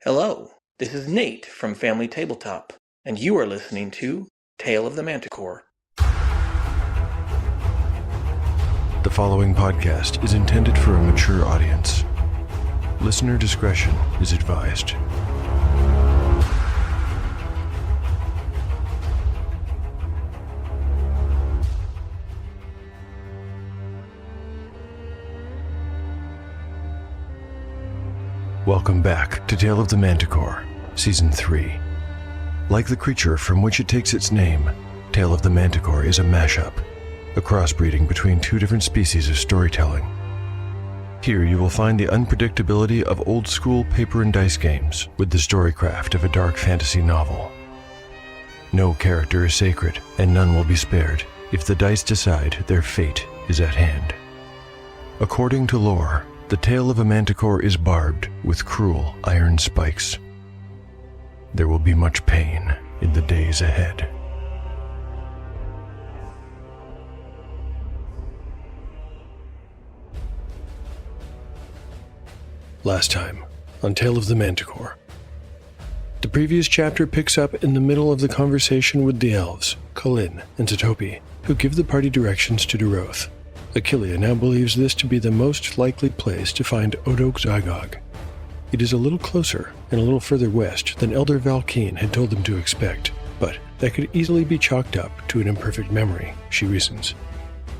Hello, this is Nate from Family Tabletop, and you are listening to Tale of the Manticore. The following podcast is intended for a mature audience. Listener discretion is advised. Welcome back to Tale of the Manticore, Season 3. Like the creature from which it takes its name, Tale of the Manticore is a mashup, a crossbreeding between two different species of storytelling. Here you will find the unpredictability of old-school paper and dice games with the storycraft of a dark fantasy novel. No character is sacred, and none will be spared if the dice decide their fate is at hand. According to lore, the tail of a manticore is barbed with cruel iron spikes. There will be much pain in the days ahead. Last time on Tale of the Manticore. The previous chapter picks up in the middle of the conversation with the elves, Colin and Satopi, who give the party directions to Doroth. Achillea now believes this to be the most likely place to find Odok-Zygog. It is a little closer and a little further west than Elder Valkeen had told them to expect, but that could easily be chalked up to an imperfect memory, she reasons.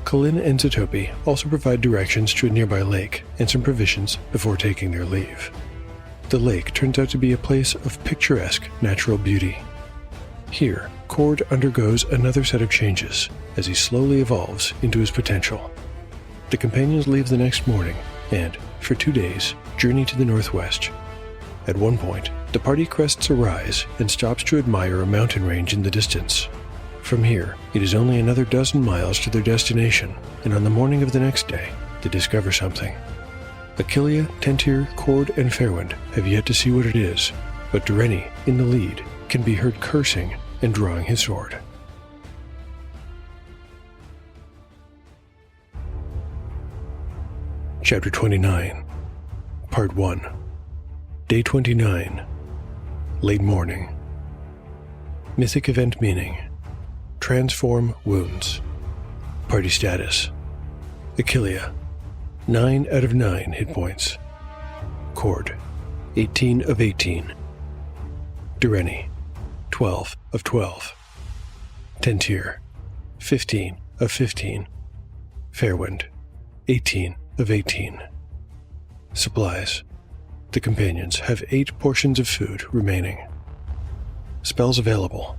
Colin and Satopi also provide directions to a nearby lake and some provisions before taking their leave. The lake turns out to be a place of picturesque natural beauty. Here, Cord undergoes another set of changes as he slowly evolves into his potential. The companions leave the next morning and, for 2 days, journey to the northwest. At one point, the party crests a rise and stops to admire a mountain range in the distance. From here, it is only another dozen miles to their destination, and on the morning of the next day, they discover something. Achillea, Tentir, Cord, and Fairwind have yet to see what it is, but Dureni, in the lead, can be heard cursing and drawing his sword. Chapter 29, Part 1. Day 29. Late morning. Mythic event meaning: transform wounds. Party status: Achillea, 9 out of 9 hit points. Cord, 18 of 18. Dureni, 12 of 12. Tentir, 15 of 15. Fairwind, 18 of 18. Supplies: the companions have 8 portions of food remaining. Spells available: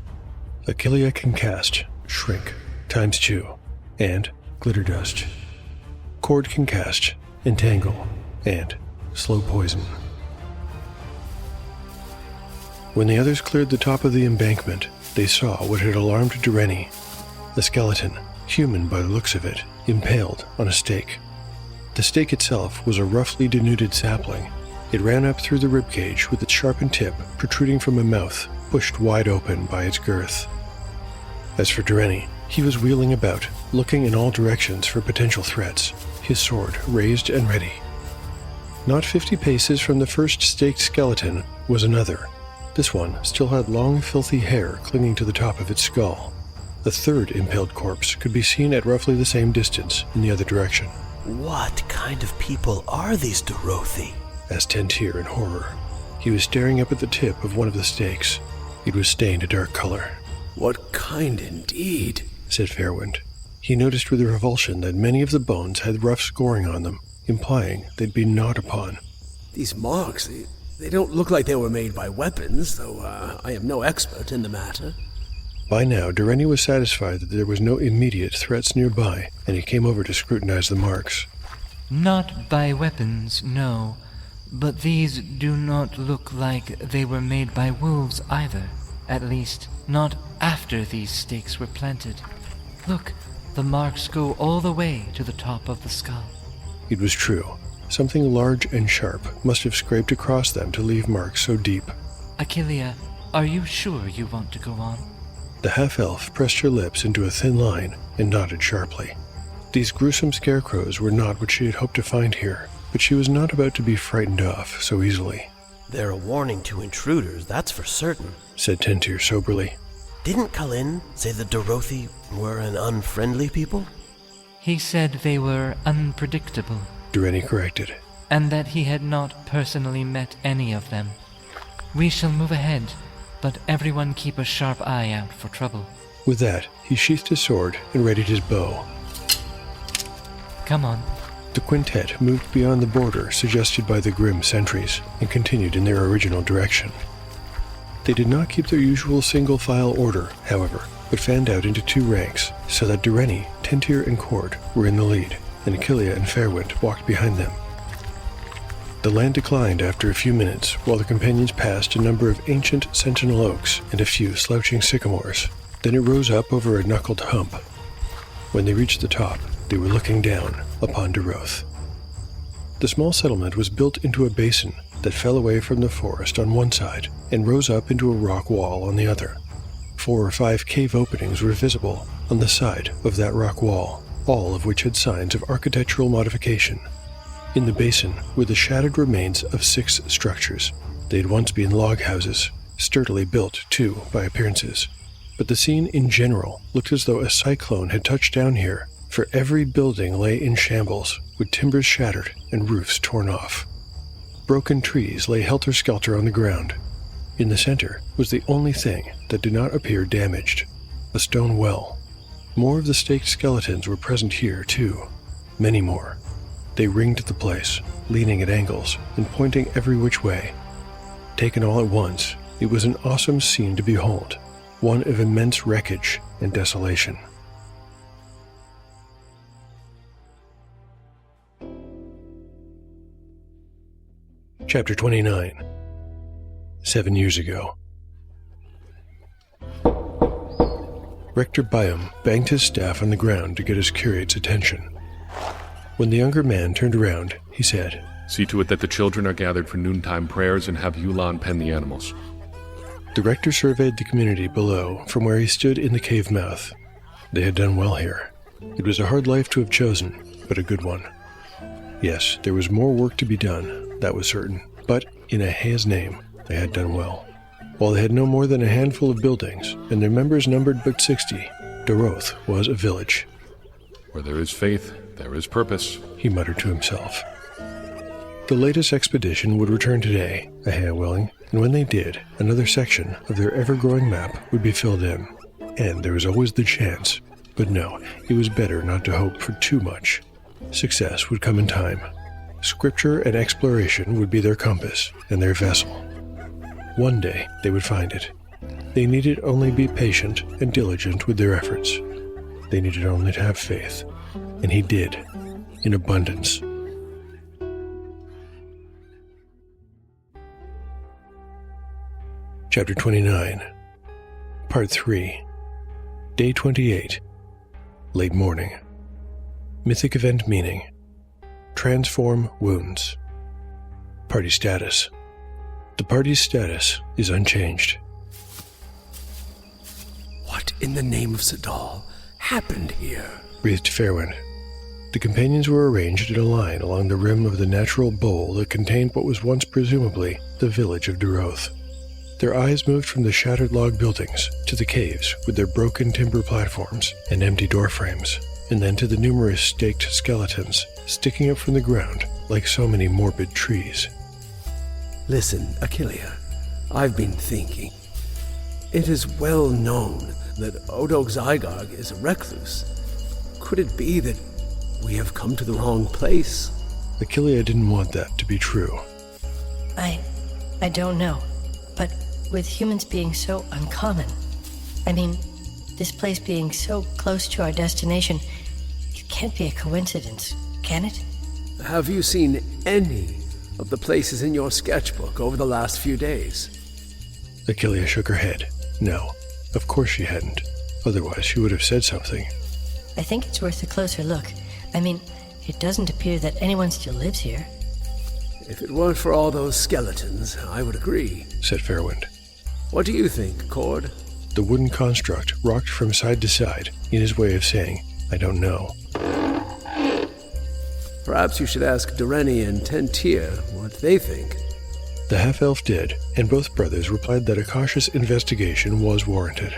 Achillea can cast Shrink ×2 and Glitter Dust. Cord can cast Entangle and Slow Poison. When the others cleared the top of the embankment, they saw what had alarmed Dureni: a skeleton, human by the looks of it, impaled on a stake. The stake itself was a roughly denuded sapling. It ran up through the ribcage with its sharpened tip protruding from a mouth pushed wide open by its girth. As for Dureni, he was wheeling about, looking in all directions for potential threats, his sword raised and ready. Not 50 paces from the first staked skeleton was another. This one still had long, filthy hair clinging to the top of its skull. The third impaled corpse could be seen at roughly the same distance in the other direction. What kind of people are these Dorothi? Asked Tentir in horror. He was staring up at the tip of one of the stakes. It was stained a dark color. What kind indeed, said Fairwind. He noticed with revulsion that many of the bones had rough scoring on them, implying they'd been gnawed upon. These marks, they don't look like they were made by weapons, though I am no expert in the matter. By now, Dureni was satisfied that there was no immediate threats nearby, and he came over to scrutinize the marks. Not by weapons, no. But these do not look like they were made by wolves either. At least, not after these stakes were planted. Look, the marks go all the way to the top of the skull. It was true. Something large and sharp must have scraped across them to leave marks so deep. Achillea, are you sure you want to go on? The half-elf pressed her lips into a thin line and nodded sharply. These gruesome scarecrows were not what she had hoped to find here, but she was not about to be frightened off so easily. They're a warning to intruders, that's for certain, said Tentir soberly. Didn't Kalin say the Dorothi were an unfriendly people? He said they were unpredictable, Doreni corrected. and that he had not personally met any of them. We shall move ahead, but everyone keep a sharp eye out for trouble. With that, he sheathed his sword and readied his bow. Come on. The quintet moved beyond the border suggested by the grim sentries and continued in their original direction. They did not keep their usual single-file order, however, but fanned out into two ranks, so that Doreni, Tentir, and Cord were in the lead, and Achillea and Fairwind walked behind them. The land declined after a few minutes, while the companions passed a number of ancient sentinel oaks and a few slouching sycamores. Then it rose up over a knuckled hump. When they reached the top, they were looking down upon Doroth. The small settlement was built into a basin that fell away from the forest on one side and rose up into a rock wall on the other. 4 or 5 cave openings were visible on the side of that rock wall, all of which had signs of architectural modification. In the basin were the shattered remains of 6 structures. They had once been log houses, sturdily built, too, by appearances. But the scene in general looked as though a cyclone had touched down here, for every building lay in shambles, with timbers shattered and roofs torn off. Broken trees lay helter-skelter on the ground. In the center was the only thing that did not appear damaged, a stone well. More of the staked skeletons were present here, too. Many more. They ringed the place, leaning at angles and pointing every which way. Taken all at once, it was an awesome scene to behold, one of immense wreckage and desolation. Chapter 29. 7 years ago. Rector Byam banged his staff on the ground to get his curate's attention. When the younger man turned around, he said, "See to it that the children are gathered for noontime prayers and have Yulan pen the animals." The rector surveyed the community below from where he stood in the cave mouth. They had done well here. It was a hard life to have chosen, but a good one. Yes, there was more work to be done, that was certain, but in Ahea's name, they had done well. While they had no more than a handful of buildings, and their members numbered but 60, Doroth was a village. "Where there is faith, there is purpose," he muttered to himself. The latest expedition would return today, Ahea willing, and when they did, another section of their ever-growing map would be filled in. And there was always the chance. But no, it was better not to hope for too much. Success would come in time. Scripture and exploration would be their compass and their vessel. One day they would find it. They needed only be patient and diligent with their efforts. They needed only to have faith. And he did, in abundance. Chapter 29. Part 3. Day 28. Late morning. Mythic event meaning. Transform wounds. Party status. The party's status is unchanged. What in the name of Sadal happened here? Breathed Fairwind. The companions were arranged in a line along the rim of the natural bowl that contained what was once presumably the village of Doroth. Their eyes moved from the shattered log buildings to the caves with their broken timber platforms and empty door frames, and then to the numerous staked skeletons sticking up from the ground like so many morbid trees. Listen, Achillea, I've been thinking. It is well known that Odog Zygarg is a recluse. Could it be that we have come to the wrong place? Achillea didn't want that to be true. I don't know, but with humans being so uncommon, I mean, this place being so close to our destination, it can't be a coincidence, can it? Have you seen any of the places in your sketchbook over the last few days? Achillea shook her head. No, of course she hadn't. Otherwise she would have said something. I think it's worth a closer look. I mean, it doesn't appear that anyone still lives here. If it weren't for all those skeletons, I would agree, said Fairwind. What do you think, Cord? The wooden construct rocked from side to side in his way of saying, I don't know. Perhaps you should ask Doreni and Tentir what they think. The half-elf did, and both brothers replied that a cautious investigation was warranted.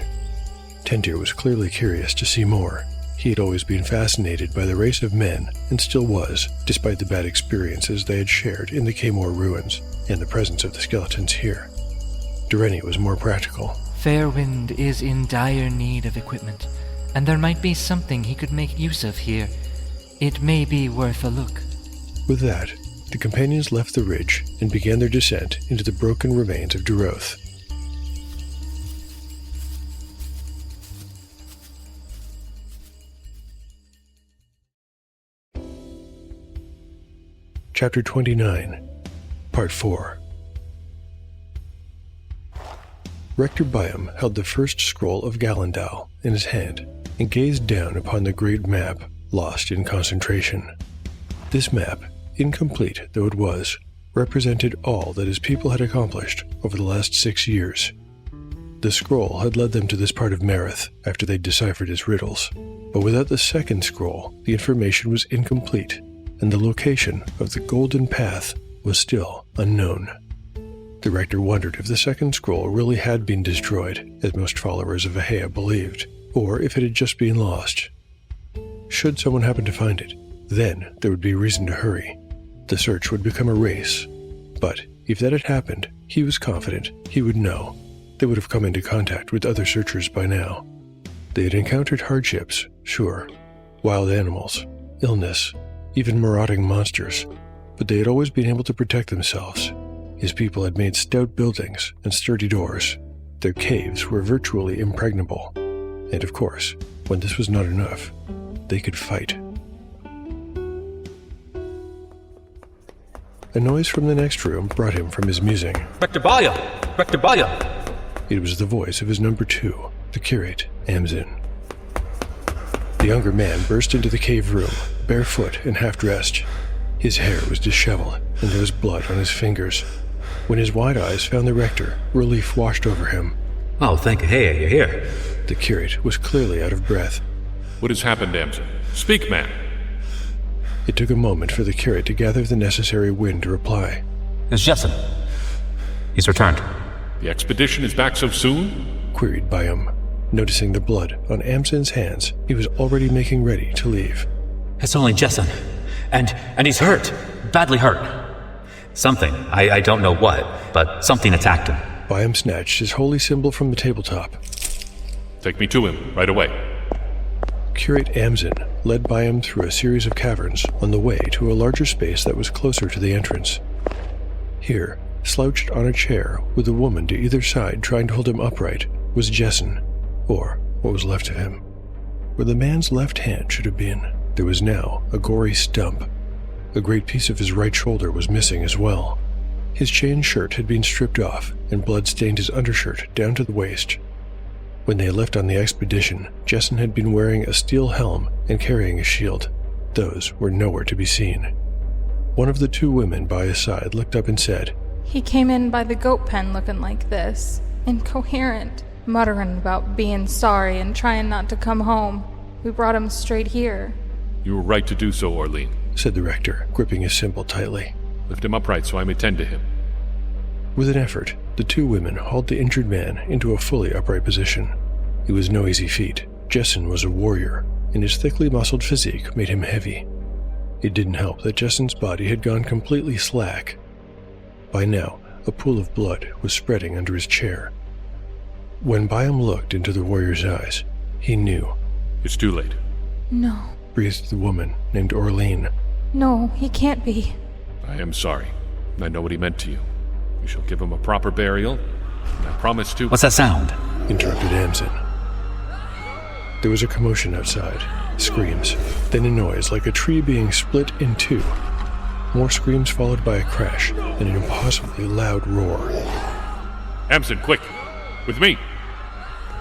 Tentir was clearly curious to see more. He had always been fascinated by the race of men, and still was, despite the bad experiences they had shared in the Kaymor ruins, and the presence of the skeletons here. Doreni was more practical. Fairwind is in dire need of equipment, and there might be something he could make use of here. It may be worth a look. With that, the companions left the ridge and began their descent into the broken remains of Doroth. Chapter 29, Part 4. Rector Byam held the first scroll of Gallandal in his hand and gazed down upon the great map, lost in concentration. This map, incomplete though it was, represented all that his people had accomplished over the last 6 years. The scroll had led them to this part of Marith after they'd deciphered its riddles, but without the second scroll, the information was incomplete, and the location of the Golden Path was still unknown. The rector wondered if the second scroll really had been destroyed, as most followers of Ahea believed, or if it had just been lost. Should someone happen to find it, then there would be reason to hurry. The search would become a race. But if that had happened, he was confident he would know. They would have come into contact with other searchers by now. They had encountered hardships, sure, wild animals, illness, even marauding monsters, but they had always been able to protect themselves. His people had made stout buildings and sturdy doors. Their caves were virtually impregnable. And of course, when this was not enough, they could fight. A noise from the next room brought him from his musing. Rector Baya! Rector Baya! It was the voice of his number 2, the curate, Amzin. The younger man burst into the cave room, barefoot and half-dressed. His hair was disheveled, and there was blood on his fingers. When his wide eyes found the rector, relief washed over him. Oh, thank Ahea you're here. The curate was clearly out of breath. What has happened, Amzin? Speak, man! It took a moment for the curate to gather the necessary wind to reply. It's Jessen. He's returned. The expedition is back so soon? Queried Byam. Noticing the blood on Amzin's hands, he was already making ready to leave. It's only Jessen. And he's hurt. Badly hurt. Something. I don't know what, but something attacked him. Byam snatched his holy symbol from the tabletop. Take me to him, right away. Curate Amzin led Byam through a series of caverns on the way to a larger space that was closer to the entrance. Here, slouched on a chair with a woman to either side trying to hold him upright, was Jessen, or what was left of him. Where the man's left hand should have been, there was now a gory stump. A great piece of his right shoulder was missing as well. His chain shirt had been stripped off, and blood stained his undershirt down to the waist. When they had left on the expedition, Jessen had been wearing a steel helm and carrying a shield. Those were nowhere to be seen. One of the 2 women by his side looked up and said, He came in by the goat pen looking like this, incoherent, muttering about being sorry and trying not to come home. We brought him straight here. You were right to do so, Orlean, said the rector, gripping his symbol tightly. Lift him upright so I may tend to him. With an effort, the 2 women hauled the injured man into a fully upright position. It was no easy feat. Jessen was a warrior, and his thickly muscled physique made him heavy. It didn't help that Jessen's body had gone completely slack. By now, a pool of blood was spreading under his chair. When Byam looked into the warrior's eyes, he knew. It's too late. No. Breathed the woman named Orlean. No, he can't be. I am sorry. I know what he meant to you. We shall give him a proper burial, and I promise to— What's that sound? Interrupted Amzin. There was a commotion outside. Screams, then a noise like a tree being split in 2. More screams followed by a crash and an impossibly loud roar. Amzin, quick! With me!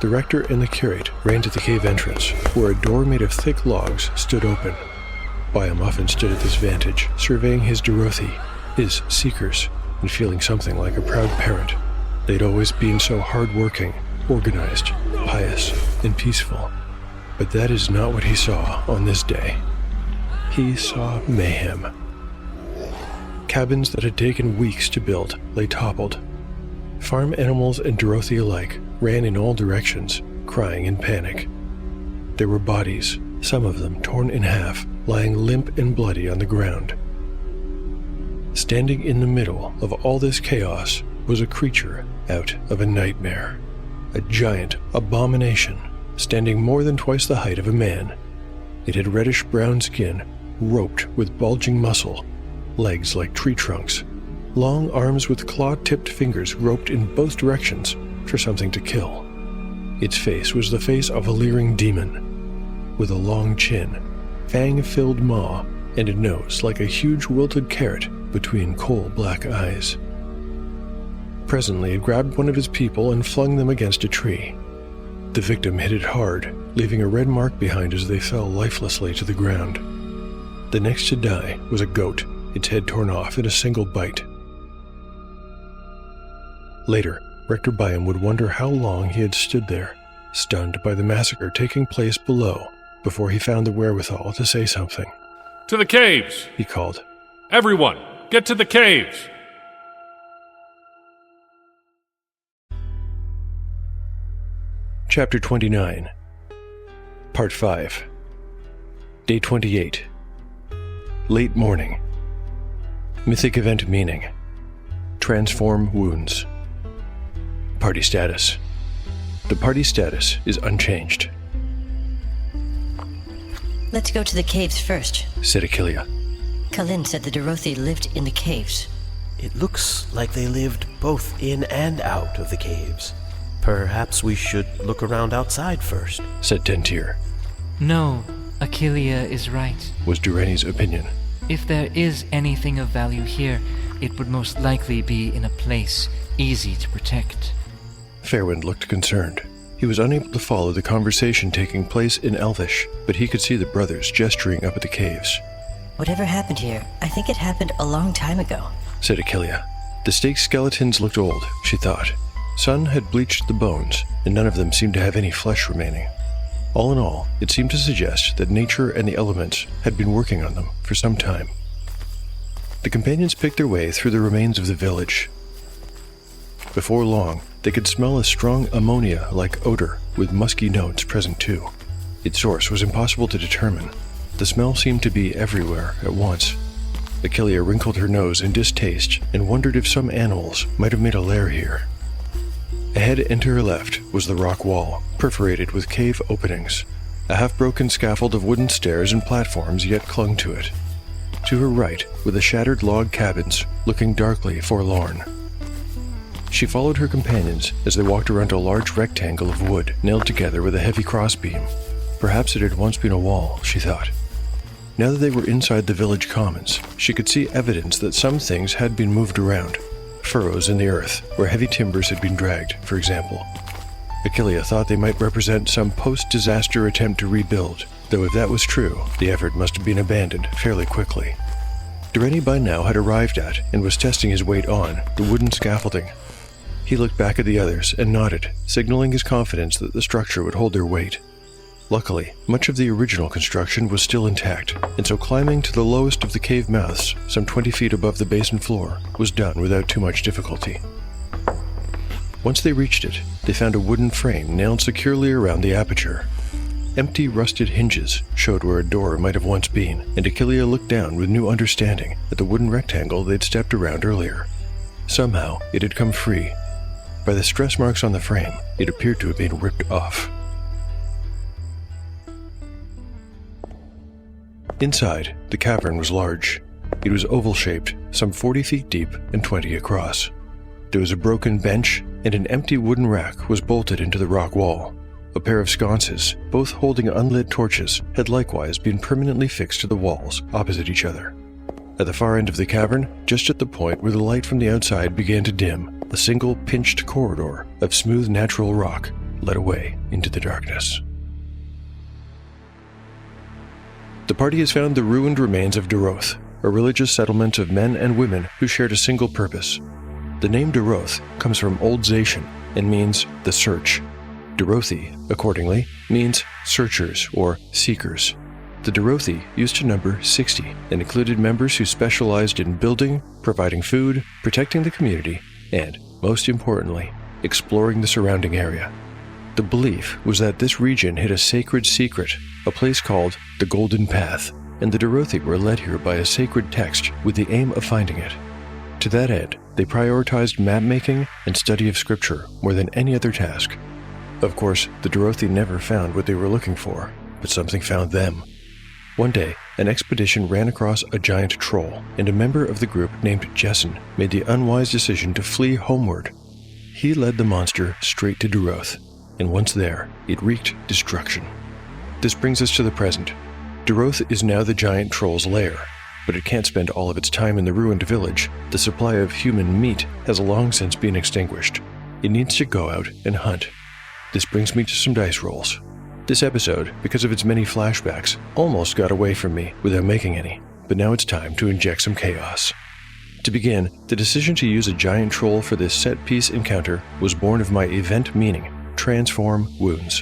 The rector and the curate ran to the cave entrance, where a door made of thick logs stood open. Byam often stood at this vantage, surveying his Dorothi, his seekers, and feeling something like a proud parent. They'd always been so hard-working, organized, pious, and peaceful. But that is not what he saw on this day. He saw mayhem. cabins that had taken weeks to build lay toppled. Farm animals and Doroth alike ran in all directions, crying in panic. There were bodies, some of them torn in half, lying limp and bloody on the ground. Standing in the middle of all this chaos was a creature out of a nightmare. A giant abomination, standing more than twice the height of a man. It had reddish-brown skin, roped with bulging muscle, legs like tree trunks, long arms with claw-tipped fingers groped in both directions for something to kill. Its face was the face of a leering demon, with a long chin, fang-filled maw, and a nose like a huge wilted carrot between coal-black eyes. Presently it grabbed one of his people and flung them against a tree. The victim hit it hard, leaving a red mark behind as they fell lifelessly to the ground. The next to die was a goat, its head torn off in a single bite. Later, Rector Byam would wonder how long he had stood there, stunned by the massacre taking place below, before he found the wherewithal to say something. To the caves! He called. Everyone, get to the caves! Chapter 29. Part 5. Day 28. Late morning. Mythic event meaning. Transform wounds. Party status. The party status is unchanged. Let's go to the caves first, said Achillia. Kalin said the Dorothi lived in the caves. It looks like they lived both in and out of the caves. Perhaps we should look around outside first, said Dentir. No, Achillia is right, was Durrani's opinion. If there is anything of value here, it would most likely be in a place easy to protect. Fairwind looked concerned. He was unable to follow the conversation taking place in Elvish, but he could see the brothers gesturing up at the caves. Whatever happened here, I think it happened a long time ago, said Achillia. The stake skeletons looked old, she thought. Sun had bleached the bones, and none of them seemed to have any flesh remaining. All in all, it seemed to suggest that nature and the elements had been working on them for some time. The companions picked their way through the remains of the village. Before long, they could smell a strong ammonia-like odor with musky notes present too. Its source was impossible to determine. The smell seemed to be everywhere at once. Achillia wrinkled her nose in distaste and wondered if some animals might have made a lair here. Ahead and to her left was the rock wall, perforated with cave openings. A half-broken scaffold of wooden stairs and platforms yet clung to it. To her right were the shattered log cabins, looking darkly forlorn. She followed her companions as they walked around a large rectangle of wood nailed together with a heavy crossbeam. Perhaps it had once been a wall, she thought. Now that they were inside the village commons, she could see evidence that some things had been moved around. Furrows in the earth, where heavy timbers had been dragged, for example. Achillia thought they might represent some post-disaster attempt to rebuild, though if that was true, the effort must have been abandoned fairly quickly. Durrani by now had arrived at, and was testing his weight on, the wooden scaffolding. He looked back at the others and nodded, signaling his confidence that the structure would hold their weight. Luckily, much of the original construction was still intact, and so climbing to the lowest of the cave mouths, some 20 feet above the basin floor, was done without too much difficulty. Once they reached it, they found a wooden frame nailed securely around the aperture. Empty, rusted hinges showed where a door might have once been, and Achillia looked down with new understanding at the wooden rectangle they'd stepped around earlier. Somehow, it had come free. By the stress marks on the frame, it appeared to have been ripped off. Inside, the cavern was large. It was oval-shaped, some 40 feet deep and 20 across. There was a broken bench, and an empty wooden rack was bolted into the rock wall. A pair of sconces, both holding unlit torches, had likewise been permanently fixed to the walls opposite each other. At the far end of the cavern, just at the point where the light from the outside began to dim, a single pinched corridor of smooth natural rock led away into the darkness. The party has found the ruined remains of Doroth, a religious settlement of men and women who shared a single purpose. The name Doroth comes from Old Zacian and means the search. Dorothi, accordingly, means searchers or seekers. The Dorothi used to number 60 and included members who specialized in building, providing food, protecting the community, and, most importantly, exploring the surrounding area. The belief was that this region hid a sacred secret, a place called the Golden Path, and the Dorothi were led here by a sacred text with the aim of finding it. To that end, they prioritized map-making and study of scripture more than any other task. Of course, the Dorothi never found what they were looking for, but something found them. One day, an expedition ran across a giant troll, and a member of the group named Jessen made the unwise decision to flee homeward. He led the monster straight to Doroth, and once there, it wreaked destruction. This brings us to the present. Doroth is now the giant troll's lair, but it can't spend all of its time in the ruined village. The supply of human meat has long since been extinguished. It needs to go out and hunt. This brings me to some dice rolls. This episode, because of its many flashbacks, almost got away from me without making any, but now it's time to inject some chaos. To begin, the decision to use a giant troll for this set-piece encounter was born of my event meaning, transform wounds.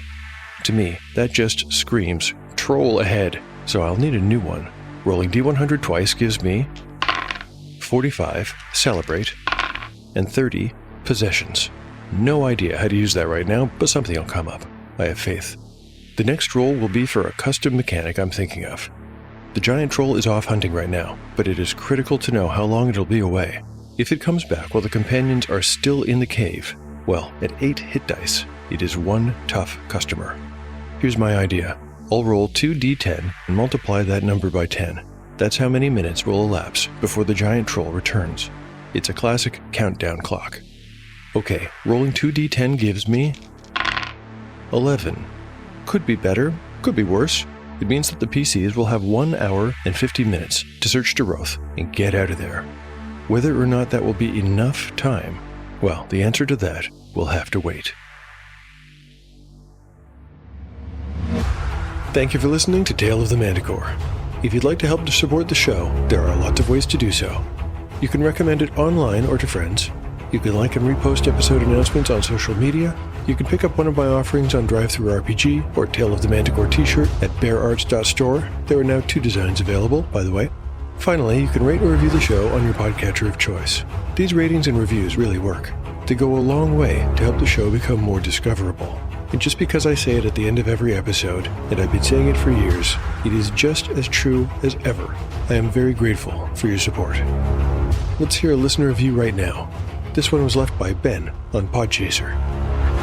To me, that just screams, troll ahead, so I'll need a new one. Rolling D100 twice gives me 45, celebrate, and 30, possessions. No idea how to use that right now, but something will come up. I have faith. The next roll will be for a custom mechanic I'm thinking of. The giant troll is off hunting right now, but it is critical to know how long it'll be away. If it comes back while the companions are still in the cave, well, at 8 hit dice, it is one tough customer. Here's my idea. I'll roll 2d10 and multiply that number by 10. That's how many minutes will elapse before the giant troll returns. It's a classic countdown clock. Okay, rolling 2d10 gives me 11. Could be better, could be worse. It means that the PCs will have 1 hour and 50 minutes to search Doroth and get out of there. Whether or not that will be enough time, well, the answer to that will have to wait. Thank you for listening to Tale of the Manticore. If you'd like to help to support the show, there are lots of ways to do so. You can recommend it online or to friends. You can like and repost episode announcements on social media. You can pick up one of my offerings on DriveThruRPG or Tale of the Manticore t-shirt at beararts.store. There are now 2 designs available, by the way. Finally, you can rate or review the show on your podcatcher of choice. These ratings and reviews really work. They go a long way to help the show become more discoverable. And just because I say it at the end of every episode, and I've been saying it for years, it is just as true as ever. I am very grateful for your support. Let's hear a listener review right now. This one was left by Ben on Podchaser.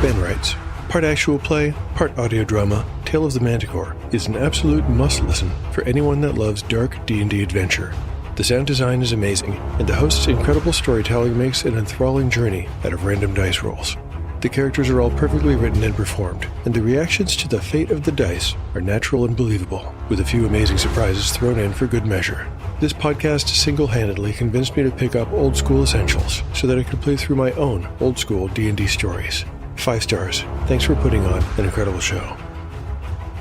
Ben writes, part actual play, part audio drama, Tale of the Manticore is an absolute must-listen for anyone that loves dark D&D adventure. The sound design is amazing, and the host's incredible storytelling makes an enthralling journey out of random dice rolls. The characters are all perfectly written and performed, and the reactions to the fate of the dice are natural and believable, with a few amazing surprises thrown in for good measure. This podcast single-handedly convinced me to pick up Old School Essentials so that I could play through my own old school D&D stories. 5 stars. Thanks for putting on an incredible show.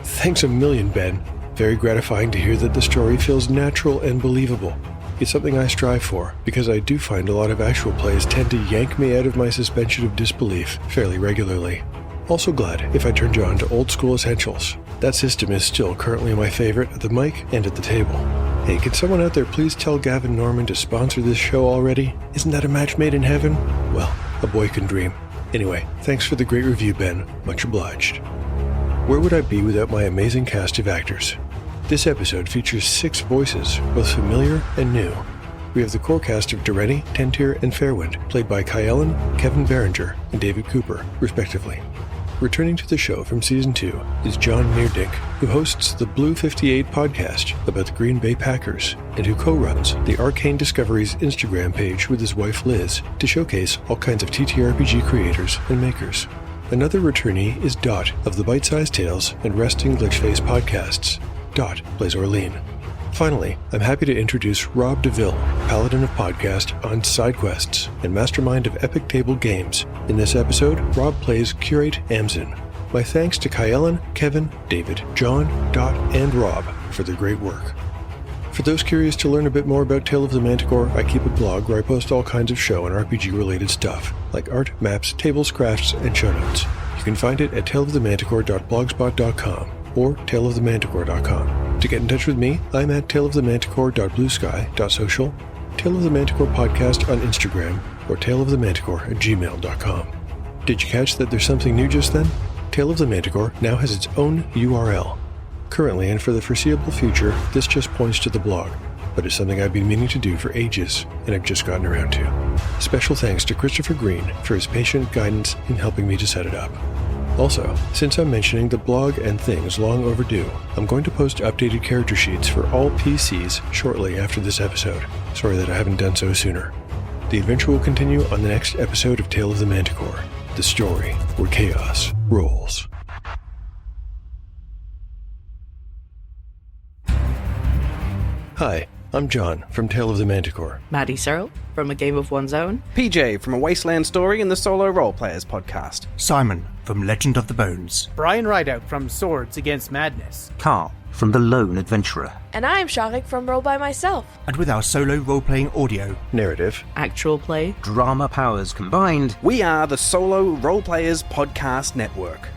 Thanks a million, Ben. Very gratifying to hear that the story feels natural and believable. It's something I strive for, because I do find a lot of actual plays tend to yank me out of my suspension of disbelief fairly regularly. Also glad if I turned you on to Old School Essentials. That system is still currently my favorite at the mic and at the table. Hey, can someone out there please tell Gavin Norman to sponsor this show already? Isn't that a match made in heaven? Well, a boy can dream. Anyway, thanks for the great review, Ben. Much obliged. Where would I be without my amazing cast of actors? This episode features 6 voices, both familiar and new. We have the core cast of Doreni, Tentir, and Fairwind, played by Kyellen, Kevin Berenger, and David Cooper, respectively. Returning to the show from Season 2 is John Meerdink, who hosts the Blue 58 podcast about the Green Bay Packers, and who co-runs the Arcane Discoveries Instagram page with his wife Liz to showcase all kinds of TTRPG creators and makers. Another returnee is Dot of the Bite-Sized Tales and Resting Glitchface podcasts. Dot plays Orlean. Finally, I'm happy to introduce Rob DeVille, Paladin of Podcast on SideQuests and Mastermind of Epic Table Games. In this episode, Rob plays Curate Amzin. My thanks to Kyellen, Kevin, David, John, Dot, and Rob for their great work. For those curious to learn a bit more about Tale of the Manticore, I keep a blog where I post all kinds of show and RPG-related stuff, like art, maps, tables, crafts, and show notes. You can find it at taleofthemanticore.blogspot.com or taleofthemanticore.com. To get in touch with me, I'm at taleofthemanticore.bluesky.social, Tale of the Manticore podcast on Instagram, or taleofthemanticore@gmail.com. Did you catch that there's something new just then? Tale of the Manticore now has its own URL. Currently, and for the foreseeable future, this just points to the blog, but it's something I've been meaning to do for ages, and I've just gotten around to. Special thanks to Christopher Green for his patient guidance in helping me to set it up. Also, since I'm mentioning the blog and things long overdue, I'm going to post updated character sheets for all PCs shortly after this episode. Sorry that I haven't done so sooner. The adventure will continue on the next episode of Tale of the Manticore, the story where chaos rolls. Hi, I'm John from Tale of the Manticore. Maddie Searle from A Game of One's Own. PJ from A Wasteland Story and the Solo Role Players podcast. Simon from Legend of the Bones. Brian Rideout from Swords Against Madness. Carl from The Lone Adventurer. And I'm Shagik from Roll By Myself. And with our solo role-playing audio, narrative, actual play, drama powers combined, we are the Solo Role Players Podcast Network.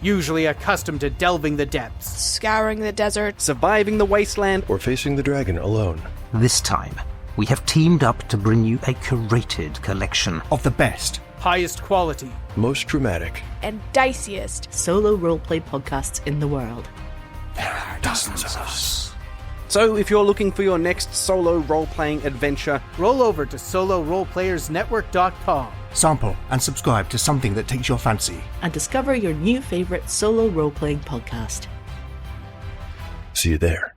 Usually accustomed to delving the depths, scouring the desert, surviving the wasteland, or facing the dragon alone. This time, we have teamed up to bring you a curated collection of the best, highest quality, most dramatic, and diciest solo roleplay podcasts in the world. There are dozens of us. So if you're looking for your next solo role-playing adventure, roll over to soloroleplayersnetwork.com. Sample and subscribe to something that takes your fancy. And discover your new favorite solo role-playing podcast. See you there.